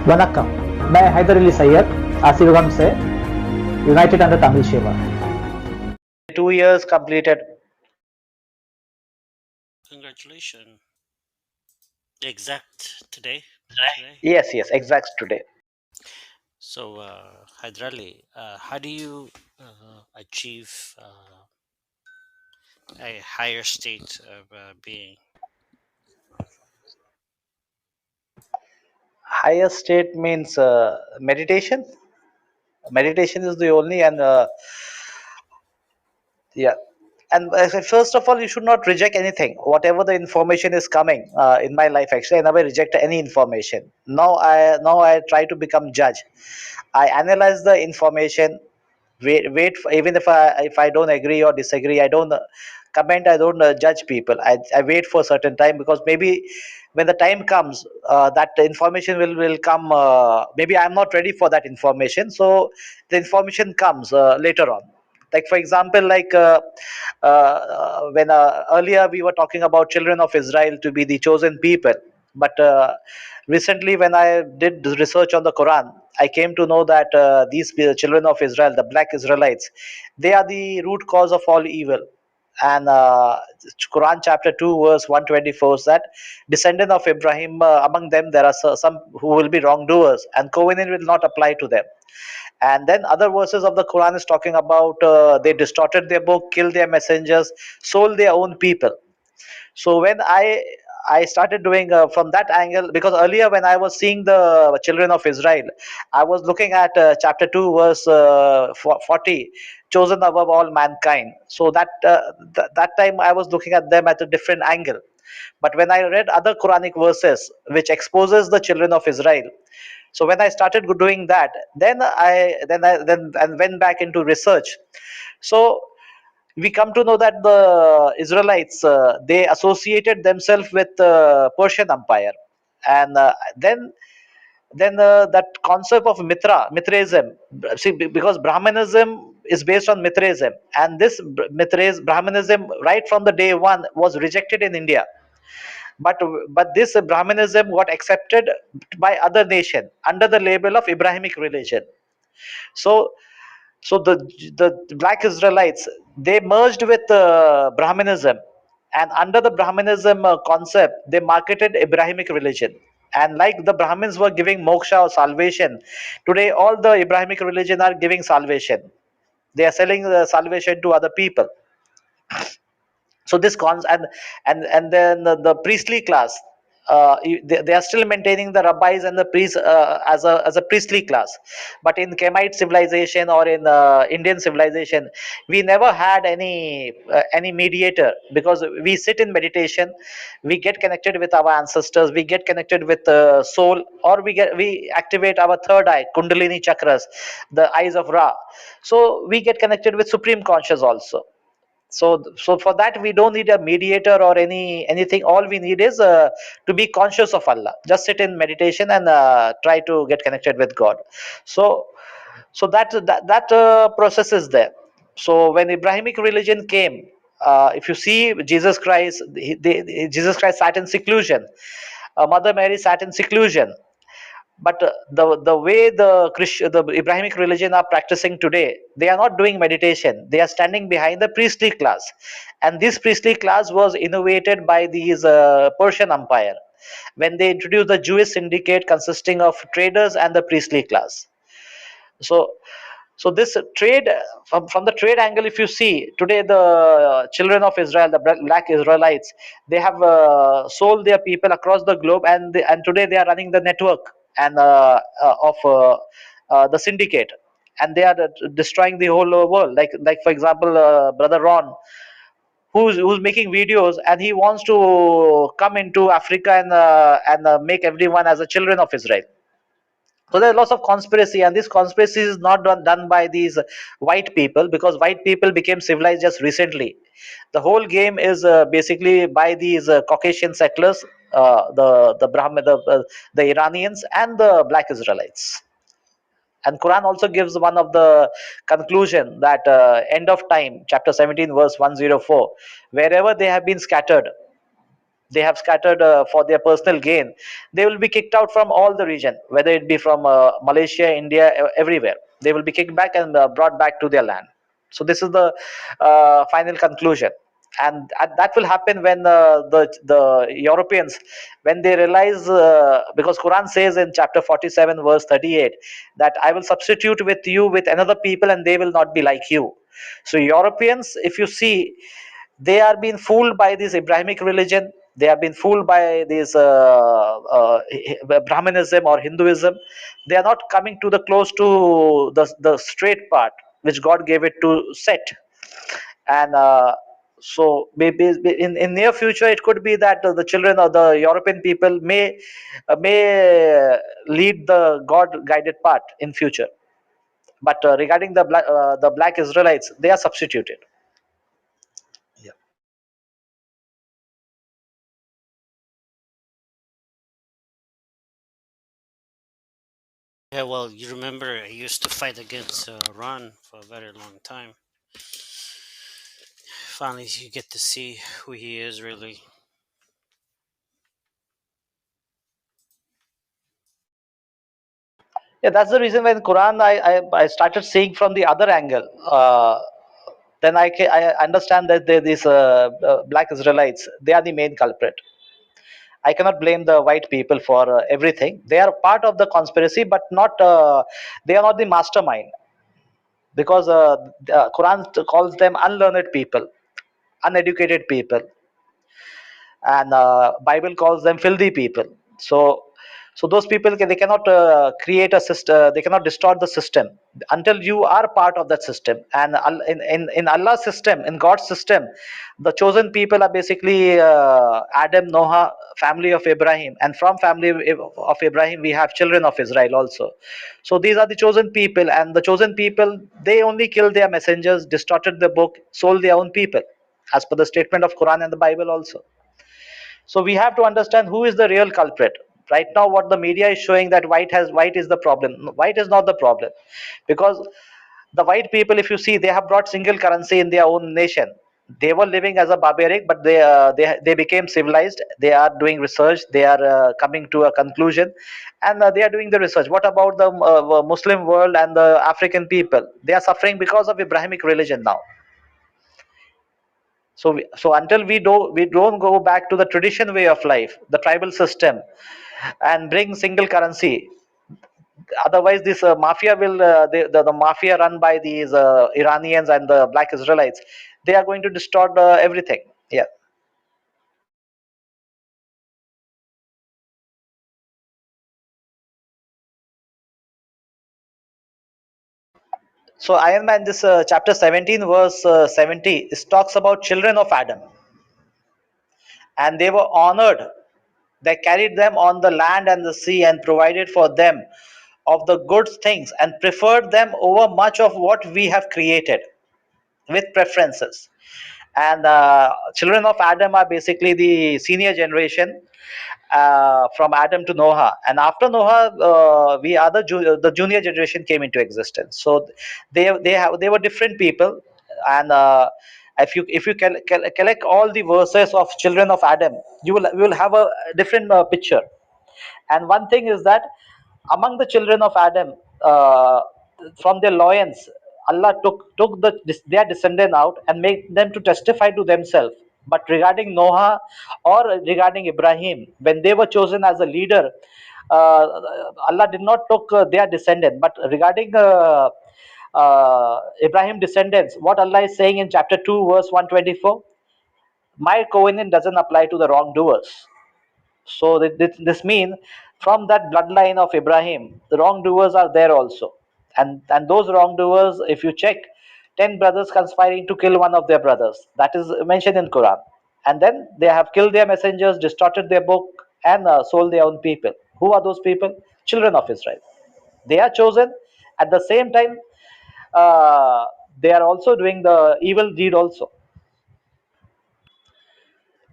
वनक्कम, मैं हैदर अली सैयद आशीर्वाद से यूनाइटेड अंडर तमिल सेवा 2 years completed. Congratulations. Exact today? Yes, exact today. So, Hyderali, how do you achieve a higher state of being? Higher state means meditation. Meditation is the only and yeah. And first of all, you should not reject anything. Whatever the information is coming in my life, actually, I never reject any information. Now I try to become judge. I analyze the information. Wait for, even if I don't agree or disagree, I don't comment. I don't judge people. I wait for a certain time, because maybe when the time comes, that the information will come. Maybe I'm not ready for that information, so the information comes later on. Like for example, like when earlier we were talking about children of Israel to be the chosen people, but recently when I did research on the Quran, I came to know that these children of Israel, the black Israelites, they are the root cause of all evil. And Quran chapter 2 verse 124 that descendant of Ibrahim, among them there are some who will be wrongdoers, and covenant will not apply to them. And then other verses of the Quran is talking about they distorted their book, killed their messengers, sold their own people. So when I started doing from that angle, because earlier when I was seeing the children of Israel, I was looking at chapter 2 verse 40, chosen above all mankind. So that time I was looking at them at a different angle. But when I read other Quranic verses which exposes the children of Israel, so when I started doing that, then I went back into research. So we come to know that the Israelites, they associated themselves with Persian Empire, and then that concept of Mithraism. See, because Brahmanism is based on Mithraism, and this Brahmanism right from the day one was rejected in India. But this Brahmanism got accepted by other nation under the label of Abrahamic religion. So so the black Israelites, they merged with Brahmanism, and under the Brahmanism concept, they marketed Abrahamic religion. And like the Brahmins were giving moksha or salvation, today all the Abrahamic religion are giving salvation. They are selling the salvation to other people. So this cons and then the priestly class, they are still maintaining the rabbis and the priests as a priestly class. But in Kemite civilization or in Indian civilization, we never had any mediator, because we sit in meditation, we get connected with our ancestors, we get connected with the soul, or we activate our third eye, kundalini chakras, the eyes of Ra. So we get connected with supreme conscious also. So for that we don't need a mediator or anything. All we need is to be conscious of Allah, just sit in meditation and try to get connected with God. So that process is there. So when Abrahamic religion came, if you see Jesus Christ, Jesus Christ sat in seclusion, Mother Mary sat in seclusion. But the way the Abrahamic religion are practicing today, they are not doing meditation, they are standing behind the priestly class. And this priestly class was innovated by these Persian empire, when they introduced the Jewish syndicate consisting of traders and the priestly class. So so this trade, from the trade angle, if you see today, the children of Israel, the black Israelites, they have sold their people across the globe, and today they are running the network and of the syndicate, and they are destroying the whole world. Like for example, brother Ron, who's making videos, and he wants to come into Africa and make everyone as a children of Israel. So there are lots of conspiracy, and this conspiracy is not done by these white people, because white people became civilized just recently. The whole game is basically by these Caucasian settlers, the Brahmin, the Iranians, and the black Israelites. And Quran also gives one of the conclusion that end of time, chapter 17, verse 104, wherever they have been scattered, they have scattered for their personal gain, they will be kicked out from all the region, whether it be from Malaysia, India, everywhere. They will be kicked back and brought back to their land. So this is the final conclusion. And that will happen when the Europeans, when they realize, because Quran says in chapter 47 verse 38 that I will substitute with you with another people and they will not be like you. So Europeans, if you see, they are being fooled by this Abrahamic religion. They have been fooled by this Brahmanism or Hinduism. They are not coming to the close to the straight path which God gave it to set. And so maybe in near future it could be that the children of the European people may lead the God guided path in future. But regarding the black Israelites, they are substituted. Yeah. Yeah, well, you remember I used to fight against Ron for a very long time. Finally, you get to see who he is really. Yeah, that's the reason when Quran I started seeing from the other angle. Then I understand that these black Israelites, they are the main culprit. I cannot blame the white people for everything. They are part of the conspiracy, but not they are not the mastermind, because the Quran calls them unlearned people, uneducated people, and Bible calls them filthy people. So those people they cannot create a system. They cannot distort the system until you are part of that system. And in Allah's system, in God's system, the chosen people are basically Adam, Noah, family of Abraham, and from family of Abraham we have children of Israel also. So these are the chosen people, and the chosen people, they only killed their messengers, distorted the book, sold their own people, as per the statement of Quran and the Bible also. So we have to understand who is the real culprit. Right now, what the media is showing, that white is the problem. No, white is not the problem, because the white people, if you see, they have brought single currency in their own nation. They were living as a barbaric, but they became civilized. They are doing research. They are coming to a conclusion, and they are doing the research. What about the Muslim world and the African people? They are suffering because of Abrahamic religion now. So so until we don't go back to the tradition way of life, the tribal system, and bring single currency, otherwise this mafia will the mafia run by these Iranians and the black Israelites, they are going to distort everything. Yeah. So Iron Man, this chapter 17 verse 70, it talks about children of Adam, and they were honored. They carried them on the land and the sea and provided for them of the good things and preferred them over much of what we have created with preferences. And children of Adam are basically the senior generation, from Adam to Noah, and after Noah, we are the junior generation came into existence. So they were different people. And if you collect all the verses of children of Adam, you will have a different picture. And one thing is that among the children of Adam, from their loins, Allah took their descendant out and made them to testify to themselves. But regarding Noah or regarding Ibrahim, when they were chosen as a leader, uh, Allah did not took their descendant. But regarding Ibrahim descendants, what Allah is saying in chapter 2, verse 124, my covenant doesn't apply to the wrongdoers. So this means from that bloodline of Abraham, the wrongdoers are there also, and those wrongdoers, if you check, 10 brothers conspiring to kill one of their brothers, that is mentioned in Quran, and then they have killed their messengers, distorted their book, and sold their own people. Who are those people? Children of Israel. They are chosen. At the same time, uh, they are also doing the evil deed also.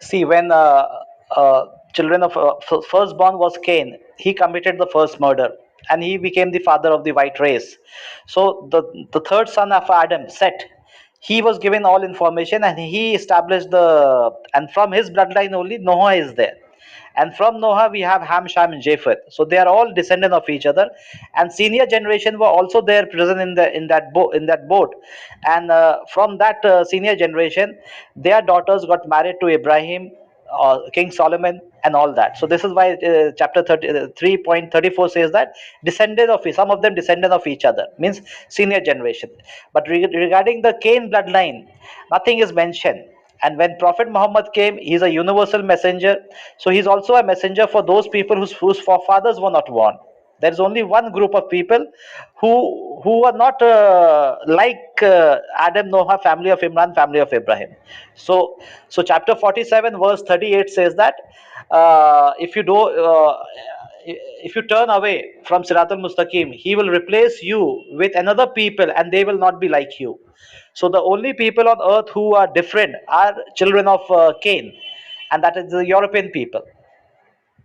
See, when children of firstborn was Cain, he committed the first murder, and he became the father of the white race. So the third son of Adam, Set, He was given all information, and he established and from his bloodline only Noah is there. And from Noah we have Ham, Shem, and Japheth. So they are all descendant of each other, and senior generation were also there present in that boat. And from that senior generation, their daughters got married to Ibrahim, King Solomon, and all that. So this is why chapter 3.34 says that descendant of some of them descendant of each other, means senior generation. But regarding the Cain bloodline, nothing is mentioned. And when Prophet Muhammad came, he's a universal messenger. So he's also a messenger for those people whose forefathers were not born. There is only one group of people who are not like Adam, Noah, family of Imran, family of Ibrahim. So chapter 47 verse 38 says that if you do if you turn away from Sirat al-Mustaqim, he will replace you with another people, and they will not be like you. So the only people on earth who are different are children of Cain, and that is the European people.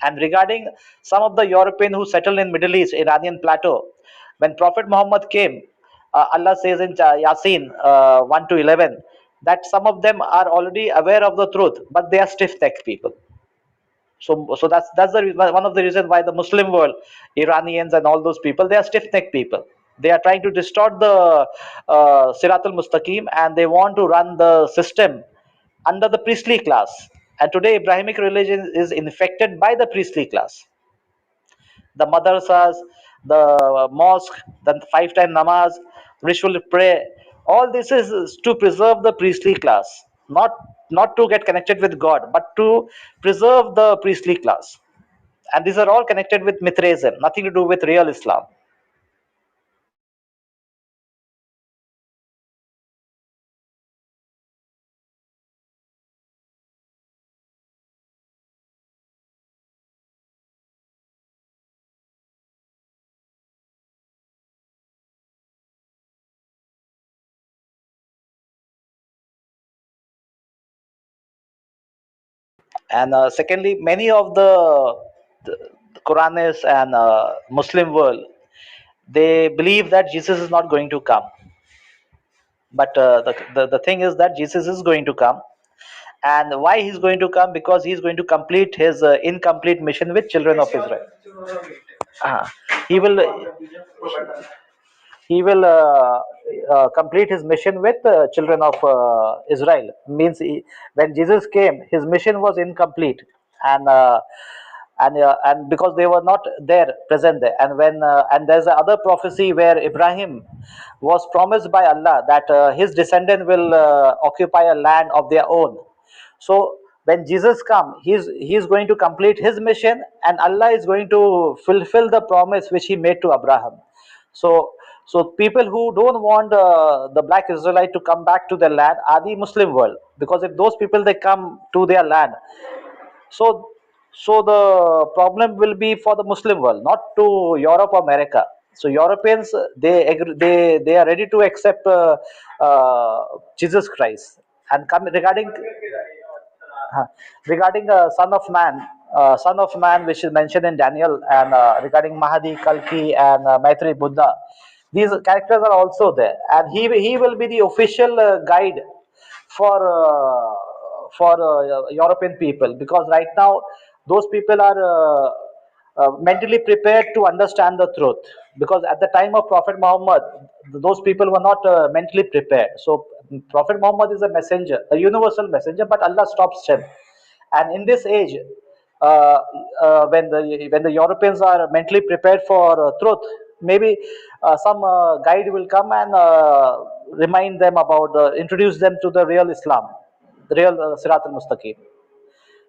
And regarding some of the European who settled in Middle East, Iranian plateau, when Prophet Muhammad came, Allah says in Yasin 1 to 11 that some of them are already aware of the truth, but they are stiff-necked people. So that's one of the reasons why the Muslim world, Iranians and all those people, they are stiff-necked people. They are trying to distort the Sirat al-Mustaqim, and they want to run the system under the priestly class. And today Abrahamic religion is infected by the priestly class. The madrasas, the mosque, the five-time namaz, ritual prayer, all this is to preserve the priestly class, not to get connected with God, but to preserve the priestly class. And these are all connected with Mithraism, nothing to do with real Islam. And secondly, many of the Quranists and Muslim world, they believe that Jesus is not going to come. But the thing is that Jesus is going to come. And why he's going to come? Because he's going to complete his incomplete mission with children of Israel. Ah, he will complete his mission with children of Israel. Means when Jesus came, his mission was incomplete, and and because they were not there present there. And when and there's another prophecy where Ibrahim was promised by Allah that his descendant will occupy a land of their own. So when Jesus comes, he's going to complete his mission, and Allah is going to fulfill the promise which he made to Abraham. So people who don't want the black Israelite to come back to their land are the Muslim world, because if those people they come to their land, so so the problem will be for the Muslim world, not to Europe or America. So Europeans, they are ready to accept Jesus Christ. And uh, regarding Son of Man, which is mentioned in Daniel, and regarding Mahdi, Kalki, and Maitri Buddha, these characters are also there, and he will be the official guide for European people, because right now those people are mentally prepared to understand the truth, because at the time of Prophet Muhammad, those people were not mentally prepared. So Prophet Muhammad is a messenger, a universal messenger, but Allah stops him. And in this age, when the Europeans are mentally prepared for truth, maybe some guide will come and remind them about introduce them to the real Islam, the real Sirat al-Mustaqim.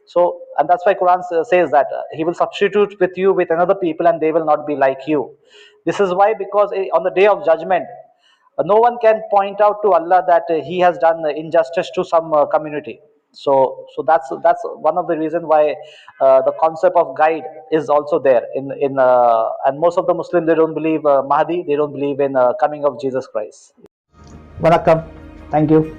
So, and that's why Quran says that he will substitute with you with another people, and they will not be like you. This is why, because on the day of judgment, no one can point out to Allah that he has done injustice to some community. So that's one of the reason why the concept of guide is also there and most of the Muslims, they don't believe Mahdi, they don't believe in coming of Jesus Christ. Vanakkam. Thank you.